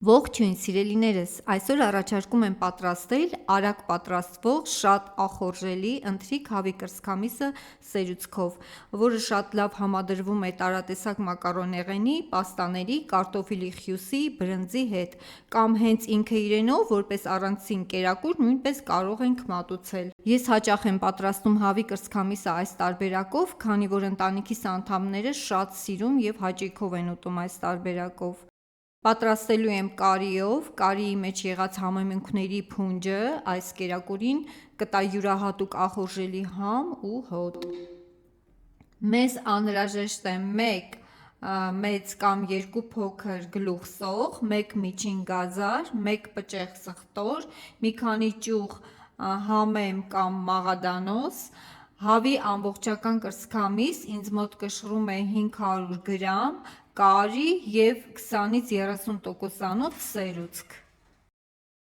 Ողջույն սիրելիներս, այսօր առաջարկում եմ պատրաստել արագ պատրաստվող շատ ախորժելի ընթրիք հավի կրծքամիսը սերուցքով, որը շատ լավ համադրվում է տարատեսակ մակարոնեղենի, պաստաների, կարտոֆիլի խյուսի, բրնձի հետ, կամ հենց ինքը իրենով որպես առանցին կերակուր նույնպես կարող ենք մատուցել։ Ես հաճախ եմ պատրաստում հավի կրծքամիսը այս տարբերակով, քանի որ ընտանիքիս անդամները շատ սիրում և հաճույքով են ուտում այս տարբերակով։ Պատրաստելու եմ կարիով, կարիի մեջ եղած համեմունքների փունջը, այս կերակուրին կտա յուրահատուկ ախորժելի համ ու հոտ։ Մեզ անհրաժեշտ է 1 մեծ կամ 2 փոքր գլուխ սող, 1 միջին գազար, 1 պճեղ սխտոր, մի քանի ճյուղ համեմ կամ մաղադանոց, հավի ամբողջական կրծքամիս, ինձ մոտ կշռում է 500 գրամ, կարի և 20-30% սերուցք։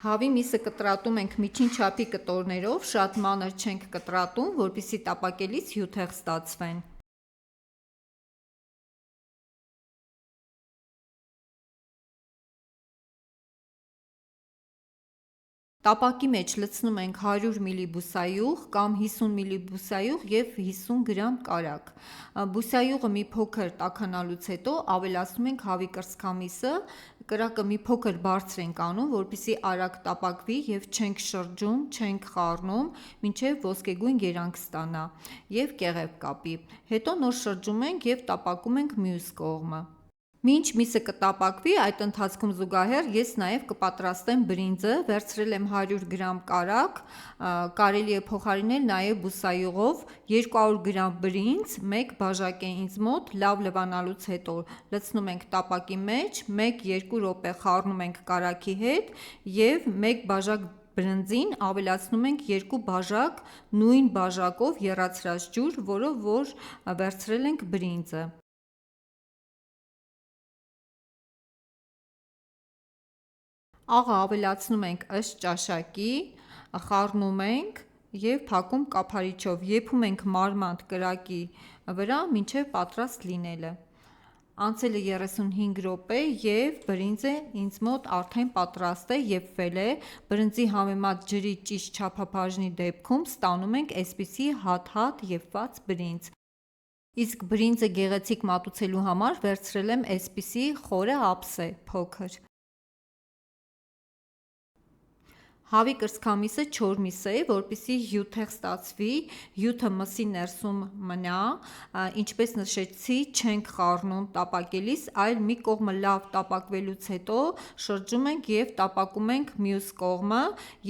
Հավի միսը կտրատում ենք միջին չափի կտորներով, շատ մանր չենք կտրատում, որպեսզի տապակելիս հյութեղ ստացվեն։ Տապակի մեջ լցնում ենք 100 մլ բուսայուղ կամ 50 մլ բուսայուղ և 50 գրամ կարագ։ Բուսայուղը մի փոքր տաքանալուց հետո ավելացնում ենք հավի կրծքամիսը, կրակը մի փոքր բարձր ենք անում, որպեսզի արագ տապակվի և չենք շրջում, չենք խառնում, մինչև ոսկեգույն երանգ ստանա և կեղև կապի, հետո նոր շրջում ենք և տապակում ենք մյուս կողմը։ Մինչ միսը կտապակվի, այդ ընթացքում զուգահեռ ես նաև կպատրաստեմ բրինձը, վերցրել եմ 100 գրամ կարագ, կարելի է փոխարինել նաև բուսայուղով, 200 գրամ բրինձ, 1 բաժակ է ինձ մոտ, լավ լվանալուց հետո լցնում ենք տապակի մեջ, 1-2 րոպե խառնում ենք կարագի հետ և 1 բաժակ բրնձին ավելացնում ենք 2 բաժակ նույն բաժակով եռացրած ջուր, որով որ վերցրել ենք բրինձը։ Աղը ավելացնում ենք ըստ ճաշակի, խառնում ենք և փակում կափարիչով, եփում ենք մարմանդ կրակի վրա մինչև պատրաստ լինելը։ Անցել է 35 րոպե և բրինձը ինձ մոտ արդեն պատրաստ է, եփվել է, բրնձի համեմատ ջրի ճիշտ չափաբաժնի դեպքում ստանում ենք այսպիսի հատ-հատ եփված բրինձ։ Իսկ բրինձը գեղեցիկ մատուցելու համար վերցրել եմ այսպիսի խորը ափսե, փոքր։ Հավի կրծքամիսը չոր միս է, որպեսզի հյութեղ ստացվի, հյութը մսի ներսում մնա, ինչպես նշեցի, չենք խառնում տապակելիս, այլ մի կողմը լավ տապակվելուց հետո շրջում ենք և տապակում ենք մյուս կողմը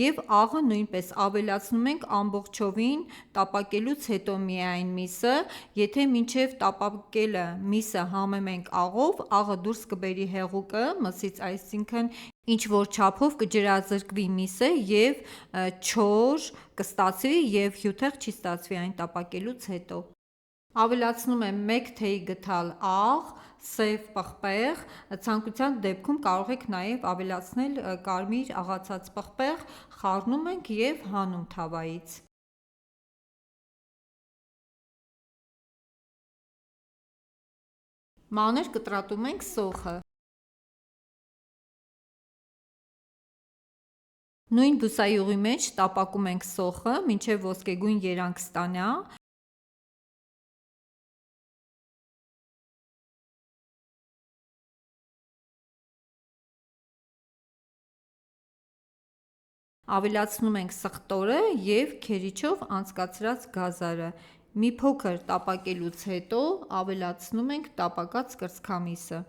և աղը նույնպես ավելացնում ենք ամբողջովին տապակելուց հետո միայն միսը, եթե մինչև տապակելը միսը համեմ ենք աղով, աղը դուրս կբերի հեղուկը մսից, այսինքն ինչ որ չափով կջրազրկվի միսը և չոր կստացվի և հյութեղ չի ստացվի այն տապակելուց հետո։ Ավելացնում եմ 1 թեյ գդալ աղ, սև պղպեղ, ցանկության դեպքում կարող եք նաև ավելացնել կարմիր աղացած պղպեղ, խառնում ենք և հանում թավայից։ Մանր կտրատում ենք սոխը։ Նույն բուսայուղի մեջ տապակում ենք սոխը, մինչև ոսկեգույն երանգ ստանա։ Ավելացնում ենք սխտորը և քերիչով անցկացրած գազարը։ Մի փոքր տապակելուց հետո ավելացնում ենք տապակած կրծքամիսը։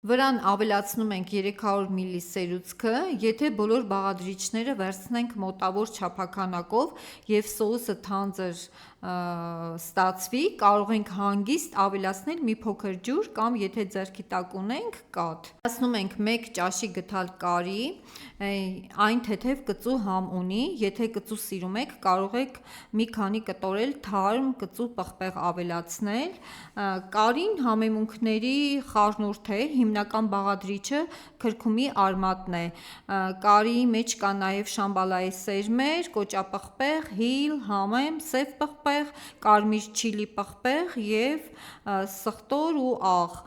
Վրան ավելացնում ենք 300 մլ սերուցքը, եթե բոլոր բաղադրիչները վերցնենք մոտավոր չափաքանակով և սոուսը թանձր ստացվի, կարող ենք հանգիստ ավելացնել մի փոքր ջուր կամ եթե ձեռքի տակ ունենք կաթ։ Ավելացնում ենք 1 ճաշի գդալ կարի, այն թեթև կծու համ ունի, եթե կծու սիրում եք, կարող եք մի քանի կտոր էլ թարմ կծու պղպեղ ավելացնել։ Կարին համեմունքների խառնուրդ է, հիմնական բաղադրիչը քրքումի արմատն է։ Կարիի մեջ կա նաև շամբալայի սերմեր, կոճապղպեղ, հիլ, համեմ, սև պղպեղ, կարմիր չիլի պղպեղ և սխտոր ու աղ։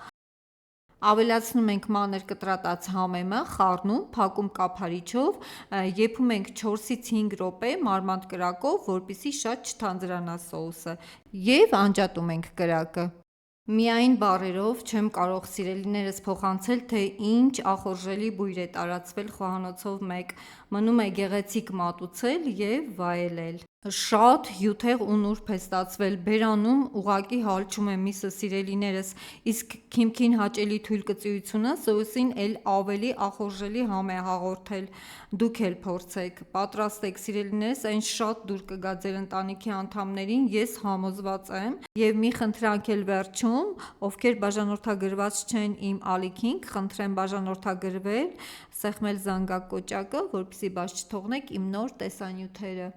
Ավելացնում ենք մանր կտրատած համեմը, խառնում, փակում կափարիչով, եփում ենք 4-ից 5 րոպե մարմանդ կրակով, որպեսզի շատ չթանձրանա սոուսը, և անջատում ենք կրակը։ Միայն բառերով չեմ կարող սիրելիներս փոխանցել, թե ինչ ախորժելի բույր է տարածվել խոհանոցով մեկ, մնում է գեղեցիկ մատուցել և վայելել։ Շատ հյութեղ ու նուրբ է ստացվել, բերանում ուղղակի հալչում է միսը սիրելիներս, իսկ քիմքին հաճելի թույլկծիությունը սոուսին էլ ավելի ախորժելի համ է հաղորդել, դուք էլ փորձեք, պատրաստեք սիրելիներս, այն շատ դուր կգա ձեր ընտանիքի անդամներին, ես համոզված եմ։ Եվ մի խնդրանք էլ վերջում, ովքեր բաժանորդագրված չեն իմ ալիքին, կխնդրեմ բաժանորդագրվել, սեղմել զանգակ կոճակը, որպեսզի բաց չթողնեք իմ նոր տեսանյութերը։